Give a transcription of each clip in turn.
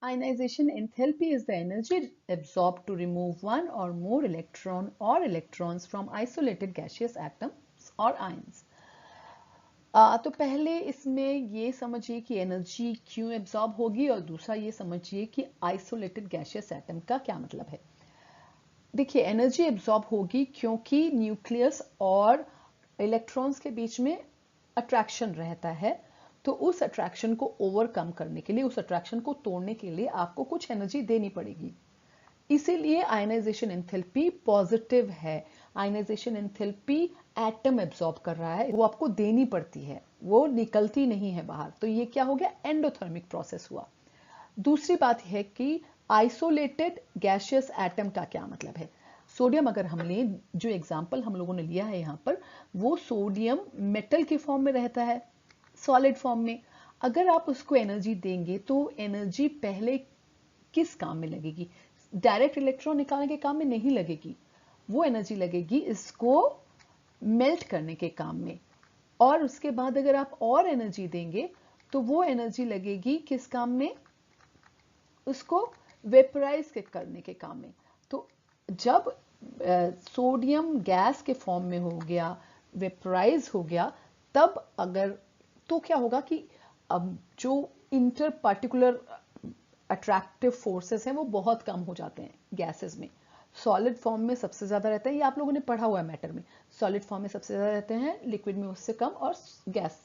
Ionization enthalpy is the energy absorbed to remove one or more electron or electrons from isolated gaseous atoms or ions. तो पहले इसमें ये समझिए कि energy क्यों एब्जॉर्ब होगी और दूसरा ये समझिए कि आइसोलेटेड गैसियस एटम का क्या मतलब है। देखिए एनर्जी एब्जॉर्ब होगी क्योंकि न्यूक्लियस और इलेक्ट्रॉन्स के बीच में अट्रैक्शन रहता है, तो उस अट्रैक्शन को ओवरकम करने के लिए, उस अट्रैक्शन को तोड़ने के लिए आपको कुछ एनर्जी देनी पड़ेगी। इसीलिए आयनाइजेशन एंथैल्पी पॉजिटिव है। आयनाइजेशन एंथैल्पी एटम एब्जॉर्ब कर रहा है, वो आपको देनी पड़ती है, वो निकलती नहीं है बाहर। तो ये क्या हो गया, एंडोथर्मिक प्रोसेस हुआ। दूसरी बात है कि आइसोलेटेड गैसियस एटम का क्या मतलब है। सोडियम अगर हम लें, जो एग्जाम्पल हम लोगों ने लिया है यहाँ पर, वो सोडियम मेटल के फॉर्म में रहता है, सॉलिड फॉर्म में। अगर आप उसको एनर्जी देंगे तो एनर्जी पहले किस काम में लगेगी, डायरेक्ट इलेक्ट्रॉन निकालने के काम में नहीं लगेगी, वो एनर्जी लगेगी इसको मेल्ट करने के काम में। और उसके बाद अगर आप और एनर्जी देंगे तो वो एनर्जी लगेगी किस काम में, उसको वेपराइज करने के काम में। तो जब सोडियम गैस के फॉर्म में हो गया, वेपराइज हो गया, तब अगर तो क्या होगा कि अब जो इंटर पार्टिकुलर अट्रैक्टिव फोर्सेस हैं वो बहुत कम हो जाते हैं गैसेस में। सॉलिड फॉर्म में सबसे ज्यादा रहते हैं, ये आप लोगों ने पढ़ा हुआ है मैटर में। सॉलिड फॉर्म में सबसे ज्यादा रहते हैं, लिक्विड में उससे कम, और गैस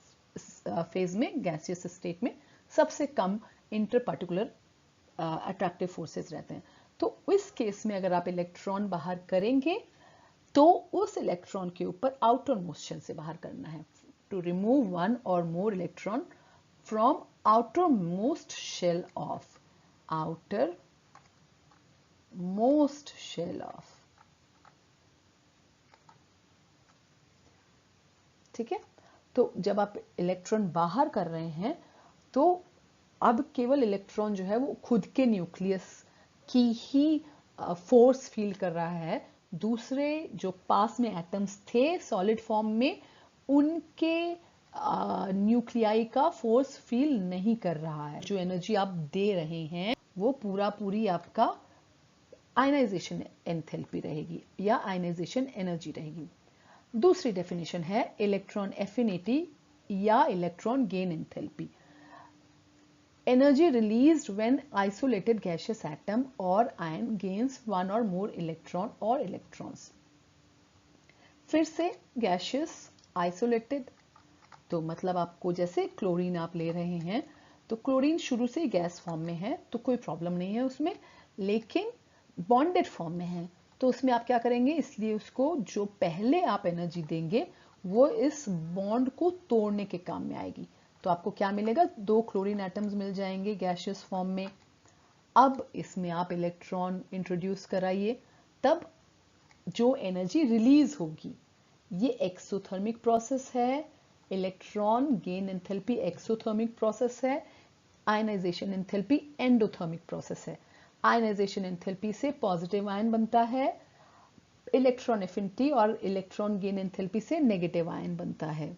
फेज में, गैसियस स्टेट में सबसे कम इंटर पार्टिकुलर अट्रैक्टिव फोर्सेस रहते हैं। तो इस केस में अगर आप इलेक्ट्रॉन बाहर करेंगे तो उस इलेक्ट्रॉन के ऊपर आउटर मोस्ट शेल से बाहर करना है। टू रिमूव वन और more electron from outermost shell of, outermost shell of, ठीक है। तो जब आप इलेक्ट्रॉन बाहर कर रहे हैं तो अब केवल इलेक्ट्रॉन जो है वो खुद के न्यूक्लियस की ही फोर्स फील कर रहा है, दूसरे जो पास में एटम्स थे सॉलिड फॉर्म में उनके न्यूक्लियाई का फोर्स फील नहीं कर रहा है। जो एनर्जी आप दे रहे हैं वो पूरा पूरी आपका आयनाइजेशन एंथैल्पी रहेगी या आयनाइजेशन एनर्जी रहेगी। दूसरी डेफिनेशन है इलेक्ट्रॉन एफिनिटी या electron gain enthalpy. Energy released when isolated gaseous atom और आयन गेन्स वन और मोर इलेक्ट्रॉन और इलेक्ट्रॉन्स। फिर से गैसियस, आइसोलेटेड, तो मतलब आपको जैसे क्लोरीन आप ले रहे हैं तो क्लोरीन शुरू से ही गैस फॉर्म में है तो कोई प्रॉब्लम नहीं है उसमें, लेकिन बॉन्डेड फॉर्म में है तो उसमें आप क्या करेंगे, इसलिए उसको जो पहले आप एनर्जी देंगे वो इस बॉन्ड को तोड़ने के काम में आएगी। तो आपको क्या मिलेगा, 2 क्लोरीन एटम्स मिल जाएंगे गैसियस फॉर्म में। अब इसमें आप इलेक्ट्रॉन इंट्रोड्यूस कराइए, तब जो एनर्जी रिलीज होगी ये एक्सोथर्मिक प्रोसेस है। Electron gain enthalpy exothermic process है, आयनाइजेशन एंथैल्पी एंडोथर्मिक प्रोसेस है। आयनाइजेशन एंथैल्पी से पॉजिटिव आयन बनता है, इलेक्ट्रॉन एफिनिटी और इलेक्ट्रॉन गेन एंथैल्पी से नेगेटिव आयन बनता है।